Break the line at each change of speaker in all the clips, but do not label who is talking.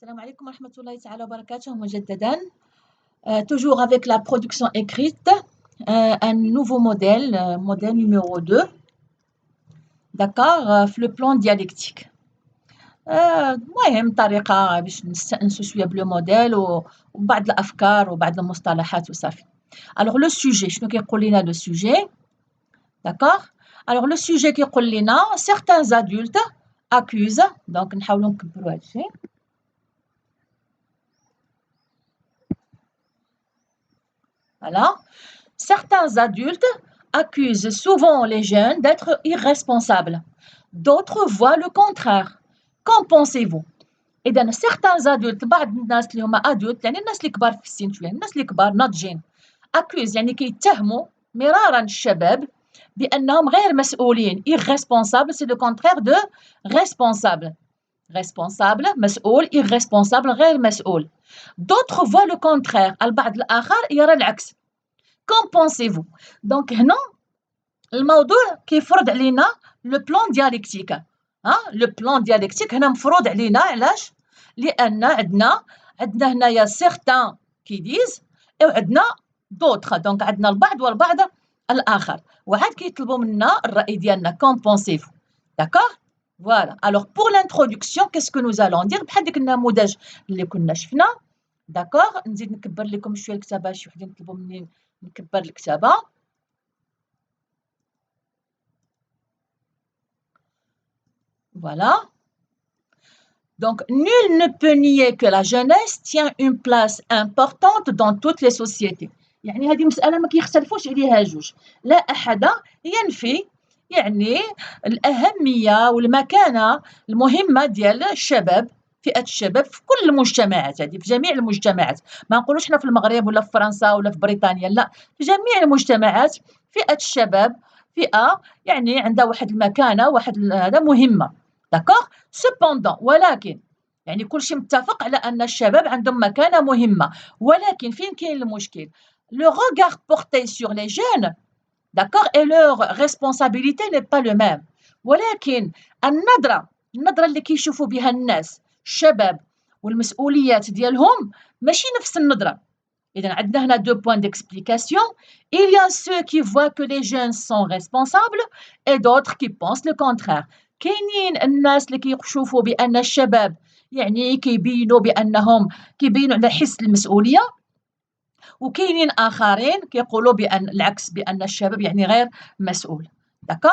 Salam alaikum wa rahmatullahi ta'ala wa barakatuh مجددا. Toujours avec la production écrite, un nouveau modèle, modèle numéro 2, d'accord, في le plan dialectique. المهم طريقة باش نستأنسوا شوية بلو موديل وبعض الأفكار وبعض المصطلحات وصافي. Alors le sujet, شنو كيقول لنا le sujet, d'accord. Alors le sujet كيقول لنا certains adultes accusent, donc نحاولوا نكبروا هذا الشيء. Voilà. Certains adultes accusent souvent les jeunes d'être irresponsables. D'autres voient le contraire. Qu'en pensez-vous? إذا certains adultes بعض الناس اللي هما adultes يعني الناس اللي كبار في السن شوية الناس اللي كبار ناضجين accuse يعني كيتهموا مرارا الشباب بأنهم غير مسؤولين irresponsable c'est le contraire de responsable. responsable مسؤول irresponsable غير مسؤول. D'autres voient le contraire البعض الآخر يرى العكس. Qu'en pensez-vous? Donc هنا الموضوع كيفرض علينا لو بلان ديالكتيك. لو بلان ديالكتيك هنا مفروض علينا علاش؟ لأن عندنا هنايا certains كيديز وعندنا d'autres دونك عندنا البعض والبعض الآخر وعاد كيطلبوا منا الرأي ديالنا. Qu'en pensez-vous? D'accord? Voilà. Alors pour l'introduction qu'est-ce que nous allons dire بحال ديك النموذج اللي كنا شفنا. داكوغ نزيد نكبر لكم شويه الكتابه شي وحدين طلبوا مني نكبر الكتابه. Voilà. Donc, nul ne peut nier que la jeunesse tient une place importante dans toutes les sociétés. يعني هذه مسألة ما كيختلفوش عليها جوج. لا أحد ينفي يعني الأهمية والمكانة المهمة ديال الشباب فئة الشباب في كل المجتمعات هذه في جميع المجتمعات. ما نقولوش حنا في المغرب ولا في فرنسا ولا في بريطانيا لا في جميع المجتمعات فئة الشباب فئة يعني عندها واحد المكانة واحد هذا مهمة. داكوغ سوبوندون ولكن يعني كلشي متفق على أن الشباب عندهم مكانة مهمة ولكن فين كاين المشكل؟ le regard porté sur les jeunes d'accord et leur responsabilité n'est pas le même. ولكن النظرة اللي كيشوفوا بها الناس الشباب والمسؤوليات ديالهم ماشي نفس النظرة. إذا عندنا هنا deux points d'explication. Il y a ceux qui voient que les jeunes sont responsables et d'autres qui pensent le contraire. كاينين الناس اللي كيشوفوا بأن الشباب يعني كيبينوا على حس المسؤولية وكاينين آخرين كيقولوا بأن العكس بأن الشباب يعني غير مسؤول. داكوغ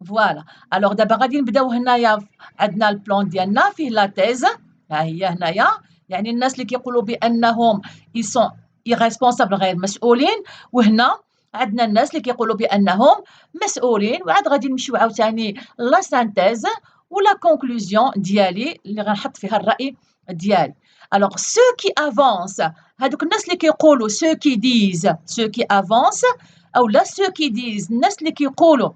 فوالا. الوغ دابا غادي نبداو هنايا عندنا البلان ديالنا فيه لا تيز ها هي هنايا يعني الناس اللي كيقولوا بأنهم يسون irresponsables غير مسؤولين وهنا عندنا الناس اللي كيقولوا بأنهم مسؤولين وعاد غادي نمشيو عاوتاني لا سانتيز ولا كونكلوزيون ديالي اللي غنحط فيها الرأي ديالي. Alors ceux qui avancent هادوك الناس اللي كيقولوا ceux qui disent ceux qui avancent أو لا ceux qui disent الناس اللي كيقولوا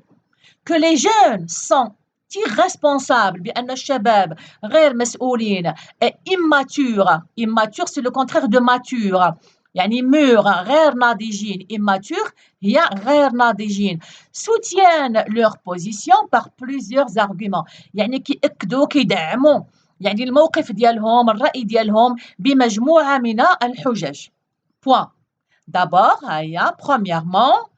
que les jeunes sont irresponsables بأن الشباب غير مسؤولين et immature c'est le contraire de mature يعني mûr غير ناضجين immature هي غير ناضجين soutiennent leur position par plusieurs arguments يعني كيأكدوا كيدعموا يعني الموقف ديالهم الرأي ديالهم بمجموعة من الحجج. Point. D'abord هيا premièrement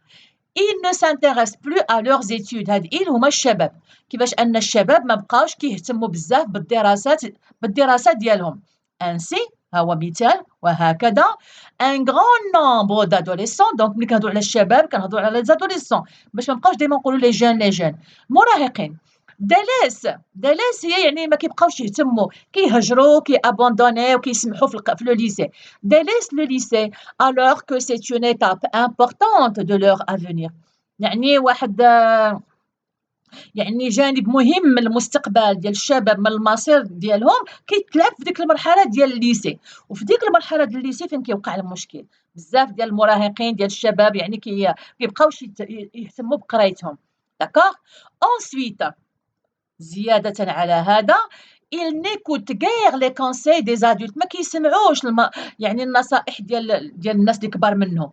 ils ne s'intéressent plus à leurs études. هاد هما الشباب كيفاش أن الشباب ما بقاوش كيهتموا بزاف بالدراسات ديالهم. ainsi هو مثال وهكذا un grand nombre d'adolescents donc ملي كنهضروا على الشباب كنهضروا على les adolescents باش ما نبقاوش ديما نقولوا les jeunes مراهقين. دلاس هي يعني ما كيبقاوش يهتموا كيهجروا كيابوندونيو كيسمحوا في لو ليسي. دلاس لو ليسي alors que c'est une étape importante de leur avenir. يعني واحد يعني جانب مهم من المستقبل ديال الشباب من المصير ديالهم كيتلعب في ديك المرحله ديال الليسي وفي ديك المرحله ديال الليسي فين كيوقع المشكل بزاف ديال المراهقين ديال الشباب يعني كيبقاوش يهتموا بقرايتهم. داكوغ ensuite زيادة على هذا il n'écoute guère les conseils des adultes ما كيسمعوش يعني النصائح ديال الناس اللي كبار منهم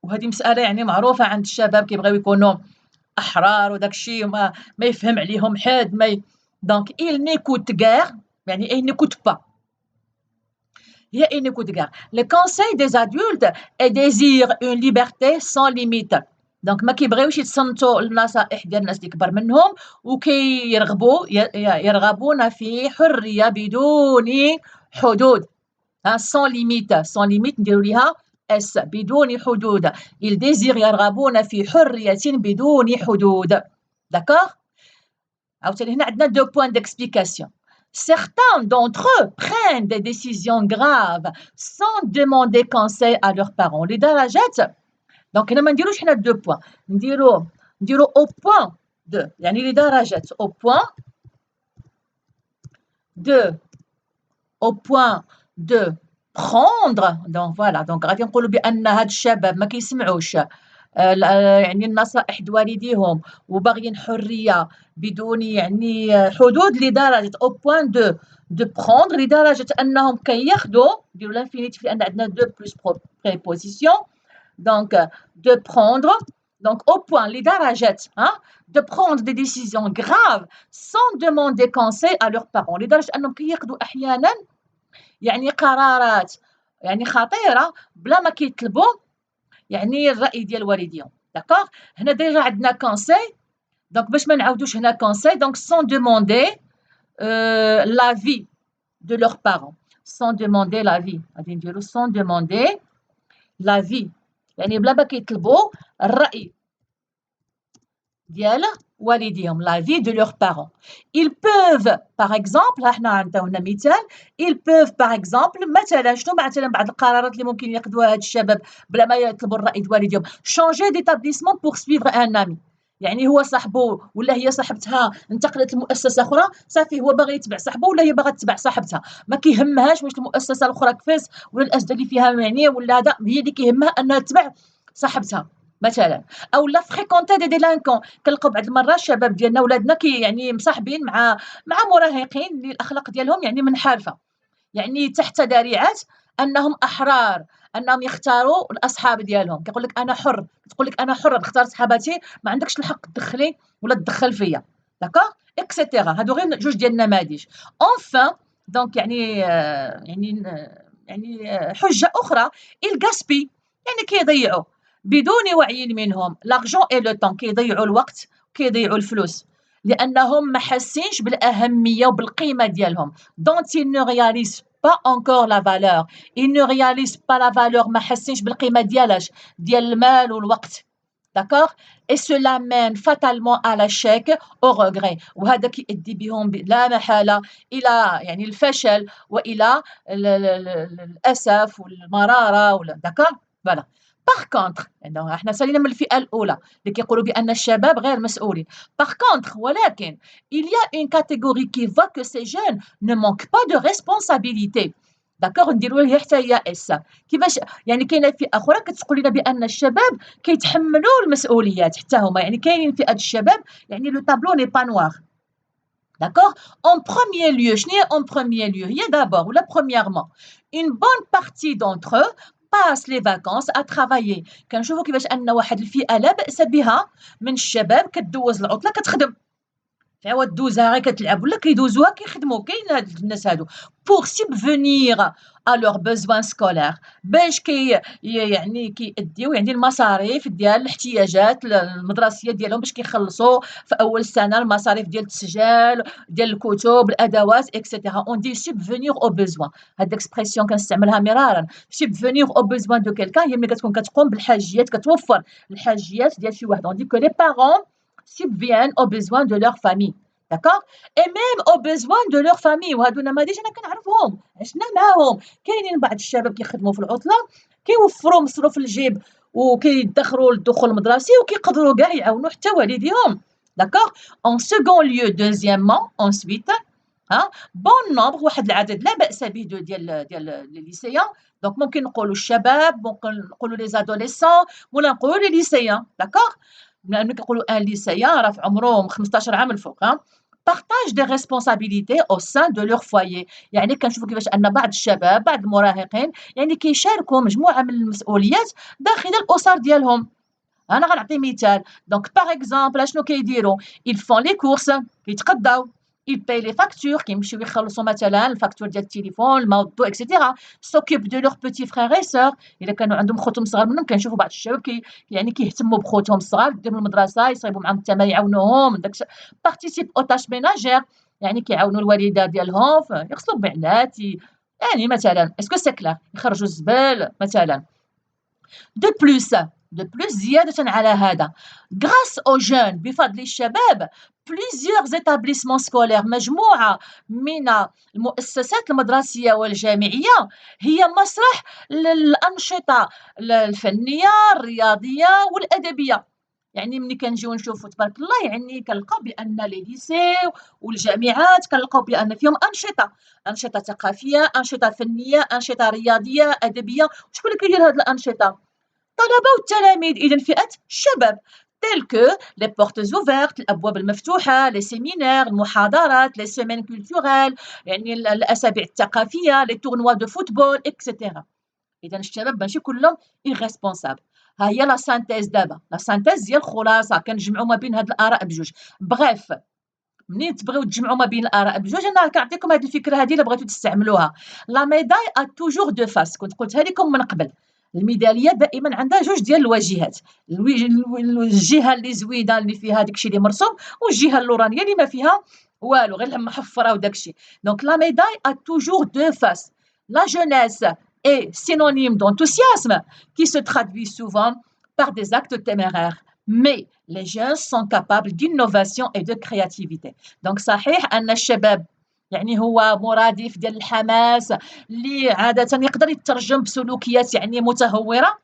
وهذه مسألة يعني معروفة عند الشباب كيبغيو يكونوا أحرار وداك الشيء ما يفهم عليهم حد دونك il n'écoute guère يعني il n'écoute pas هي إن كود le conseil des adultes désire une liberté sans limite. دونك ما كيبغيوش يتصنتوا النصائح ديال الناس اللي كبر منهم يرغبون في حرية بدون حدود. sans limite نديروا ليها اس بدون حدود. ils désirent يرغبون في حرية بدون حدود. d'accord. عاوتاني هنا عندنا deux points d'explication. Certains d'entre eux prennent des décisions graves sans demander conseil à leurs parents. Les درجات donc هنا ما نديروش حنا deux points نديرو au point de يعني les درجات au point de prendre. donc voilà donc غادي نقولوا بان هاد الشباب ما كيسمعوش يعني النصائح د والديهم وباغيين حريه بدون يعني حدود لدرجه au point de prendre لدرجه انهم كياخذوا نديروا لانفينيتيف لان عندنا دو بلس بريبوزيسيون donc de prendre donc au point لدرجه de prendre des décisions graves sans demander conseil à leurs parents لدرجه انهم كياخذوا احيانا يعني قرارات يعني خطيره بلا ما كيطلبوا يعني الراي ديال والديهم. داكوغ هنا ديجا عندنا كونساي دونك باش ما نعاودوش هنا كونساي دونك سون دوموندي لافي دو لور بارون سون دوموندي لافي غادي نديرو سون دوموندي لافي يعني بلا ما كيطلبوا الراي ديال والديهم la vie de leurs parents. Ils peuvent par exemple احنا عندنا مثال ils peuvent par exemple مثلا شنو مثلا بعض القرارات اللي ممكن ياخذوها هاد الشباب بلا ما يطلبوا الراي ديال والديهم changer d'établissement pour suivre un ami. يعني هو صاحبو ولا هي صاحبتها انتقلت لمؤسسه اخرى صافي هو باغي يتبع صاحبو ولا هي باغا تتبع صاحبتها ما كيهمهاش واش المؤسسه الاخرى كيفاش ولا الاسد اللي فيها يعني ولا هذا هي اللي كيهمها انها تتبع صاحبتها مثلا. او لا فريكونتي دي ديلانكون كنلقاو بعض المرات الشباب ديالنا ولادنا كي يعني مصاحبين مع مراهقين اللي الاخلاق ديالهم يعني منحرفه يعني تحت ذريعه انهم احرار انهم يختاروا الاصحاب ديالهم كيقول لك انا حر تقول لك انا حر نختار صحاباتي ما عندكش الحق تدخلي ولا تدخل فيا داكوغ اكسيتيرا. هادو غير جوج ديال النماذج. اونفان دونك يعني حجه اخرى الغاسبي يعني كيضيعوا بدون وعي منهم لارجون اي لو طون كيضيعوا الوقت كيضيعوا الفلوس لانهم ما حاسينش بالاهميه وبالقيمه ديالهم دونت ils ne réalisent pas encore la valeur ils ne réalisent pas la valeur ما حاسينش بالقيمه ديال المال والوقت داكوغ et cela mène fatalement à l'échec au regret وهذا كيؤدي بهم لا محاله الى يعني الفشل والى الاسف والمراره ولا داكوغ فوالا. Par contre, احنا سالينا من الفئة الأولى اللي كيقولوا بأن الشباب غير مسؤولين. Par contre, ولكن il y a une catégorie qui voit que ces jeunes ne manquent pas de responsabilité. داكوغ نديروا لها حتى هي اس كيفاش يعني كاينه فئة أخرى كتقول لنا بأن الشباب كيتحملوا المسؤوليات حتى هما يعني كاينين فئة الشباب يعني لو طابلو ني با نوار. D'accord. En premier lieu, شنو هي en premier lieu هي d'abord ولا premièrement une bonne partie d'entre eux passe les vacances à travailler. كنشوفوا كيفاش ان واحد الفئه لا باس بها من الشباب كدوز العطله كتخدم تعاود دوزها غير كتلعب ولا كيدوزوها كيخدموا كاين هاد الناس هادو pour subvenir à leurs besoins scolaires باش يعني كيأديو يعني المصاريف ديال الاحتياجات المدرسيه ديالهم باش كيخلصوا في اول سنه المصاريف ديال التسجيل ديال الكتب الادوات اكسيتيرا اون دي subvenir aux besoins. هاد الاكسبرسيون كنستعملها مرارا subvenir aux besoins de quelqu'un هي ملي كتكون كتقوم بالحاجيات كتوفر الحاجيات ديال شي واحد. on dit que les parents subviennent aux besoins de leur famille. D'accord. Et même aux besoins de leur famille. وهادو نماذج انا كنعرفهم عشنا معاهم كاينين بعض الشباب كيخدموا في العطله كيوفروا مصروف الجيب وكيدخروا للدخول المدرسي وكيقدروا كاع يعاونوا حتى والديهم. D'accord. En second lieu, deuxièmement, ensuite bon nombre واحد العدد لا باس به ديال لي ليسيان دونك ممكن نقولوا الشباب ممكن نقولوا لي زادوليسون ولا نقولوا لي ليسيان. داكوغ ملي كنقولوا ان ليسيان راه في عمرهم 15 عام الفوق partage des responsabilités au sein de leur foyer. يعني كنشوفوا كيفاش ان بعض الشباب بعض المراهقين يعني كيشاركوا مجموعه من المسؤوليات داخل الاسر ديالهم. انا غنعطي مثال دونك باغ اكزومبل اشنو كيديروا ils font les courses كيتقداو ils payent les factures كيمشيو يخلصوا مثلا الفاكتور ديال التليفون الماء والضوء اكسيتيرا s'occupent de leurs petits frères et sœurs الا كانوا عندهم خوتهم صغار منهم كنشوفوا بعض الشباب يعني كيهتموا بخوتهم الصغار يديروا المدرسه يصايبوا معاهم الثمن يعاونوهم داك participe aux tâches ménagères يعني كيعاونوا الوالده ديالهم يغسلوا البعلات يعني مثلا اسكو سي كلير يخرجوا الزبال مثلا دو بلوس زيادة على هذا grâce aux jeunes بفضل الشباب plusieurs établissements scolaires مجموعة من المؤسسات المدرسية والجامعية هي مسرح للأنشطة الفنية الرياضية والأدبية يعني ملي كنجيو نشوفوا تبارك الله يعني كنلقاو بأن لي ليسي والجامعات كنلقاو بأن فيهم أنشطة ثقافية أنشطة فنية أنشطة رياضية أدبية شكون اللي كيدير هاد الأنشطة طلبة والتلاميذ إذن فئة الشباب tels que les portes ouvertes الأبواب المفتوحة les séminaires المحاضرات les semaines culturelles يعني الأسابيع الثقافية les tournois de football etc. إذن الشباب ماشي كلهم irresponsables. ها هي لا سانتيز دابا لا سانتيز هي الخلاصة كنجمعوا ما بين هاد الآراء بجوج بغيف منين تبغيو تجمعوا ما بين الآراء بجوج أنا كنعطيكم هاد الفكرة هادي إلا بغيتو تستعملوها لا ميداي ا توجور دو فاس كنت قلتها لكم من قبل الميداليه دائما عندها جوج ديال الواجهات الجهه اللي زوينه اللي فيها داكشي اللي مرسوم والجهه اللورانيه اللي ما فيها والو غير محفره وداكشي دونك لا ميداي ا توجور دو فاس لا جونيس est synonyme d'enthousiasme qui se traduit souvent par des actes téméraires mais les jeunes sont capables d'innovation et de créativité donc صحيح أن الشباب يعني هو مرادف ديال الحماس اللي عادة يقدر يترجم بسلوكيات يعني متهورة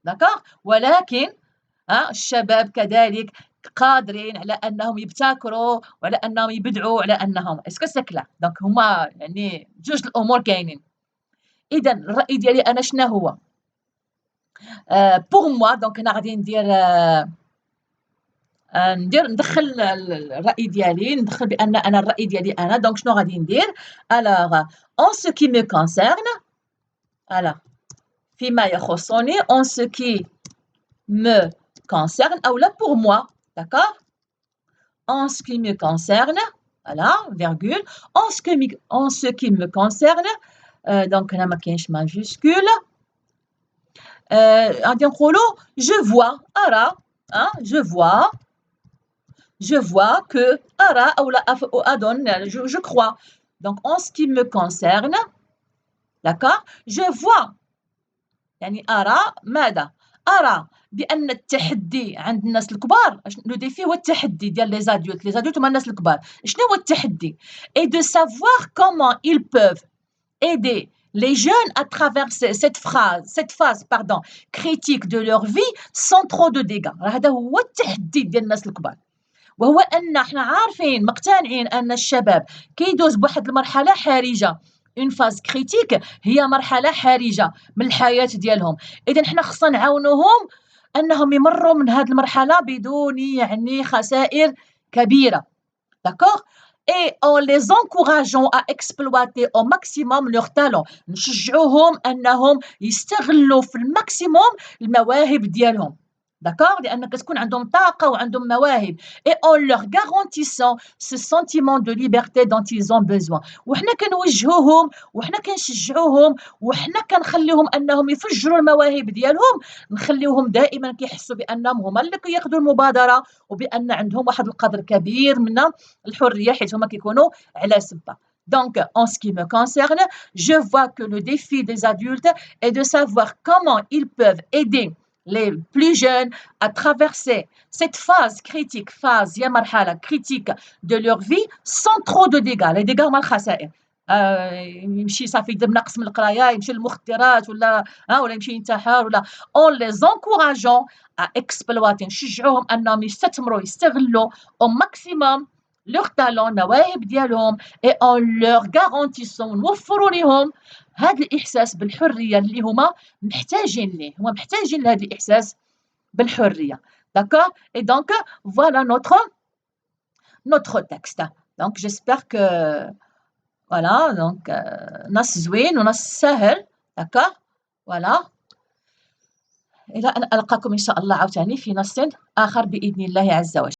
داكوغ ولكن الشباب كذلك قادرين على أنهم يبتكروا وعلى أنهم يبدعوا وعلى أنهم اسكو سي كلير دونك هما يعني جوج الأمور كاينين إذا الرأي ديالي أنا شنو هو بوغ موا دونك أنا غادي ندخل الرأي ديالي ندخل بأن أنا الرأي ديالي أنا دونك شنو غادي ندير alors en ce qui me concerne alors فيما يخصني en ce qui me concerne أولا pour moi d'accord en ce qui me concerne voilà virgule en ce qui me concerne donc هنا ما كاينش majuscule غادي نقولوا je vois أرى je vois que أرى أو لا أظن je crois donc en ce qui me concerne d'accord je vois يعني أرى ماذا أرى بأن التحدي عند الناس الكبار لو ديفي هو التحدي ديال لي زادولت هما الناس الكبار شنو هو التحدي et de savoir comment ils peuvent aider les jeunes à traverser cette phase critique de leur vie sans trop de dégâts هذا هو التحدي ديال الناس الكبار وهو أن حنا عارفين مقتنعين أن الشباب كيدوز بواحد المرحلة حرجة اون فاز كريتيك هي مرحلة حرجة من الحياة ديالهم إذا حنا خصنا نعاونوهم أنهم يمروا من هذه المرحلة بدون يعني خسائر كبيرة d'accord et en les encourageant à exploiter au maximum leur talent نشجعوهم أنهم يستغلوا في الماكسيموم المواهب ديالهم d'accord لأن كتكون عندهم طاقة وعندهم مواهب et en leur garantissant ce sentiment de liberté dont ils ont besoin وحنا كنوجهوهم وحنا كنشجعوهم وحنا كنخليهم أنهم يفجروا المواهب ديالهم نخليوهم دائما كيحسوا بأنهم هما اللي كياخذوا المبادرة وبأن عندهم واحد القدر كبير من الحرية حيت هما كيكونوا على سبة Donc, en ce qui me concerne, je vois que le défi des adultes est de savoir comment ils peuvent aider les plus jeunes à traverser cette phase critique, هي مرحلة critique de leur vie sans trop de dégâts. Les dégâts هما الخسائر. يمشي صافي يدير نقص من القراية يمشي للمخدرات ولا يمشي ينتحر ولا en les encourageant à exploiter نشجعوهم أنهم يستغلوا au maximum leur talent المواهب ديالهم et en leur garantissant نوفروا لهم هذا الإحساس بالحرية اللي هما محتاجين ليه هما محتاجين لهذا الإحساس بالحرية d'accord et donc voilà notre texte donc j'espère que voilà donc نص زوين ونص سهل d'accord voilà إلى أن ألقاكم إن شاء الله عاوتاني في نص آخر بإذن الله عز وجل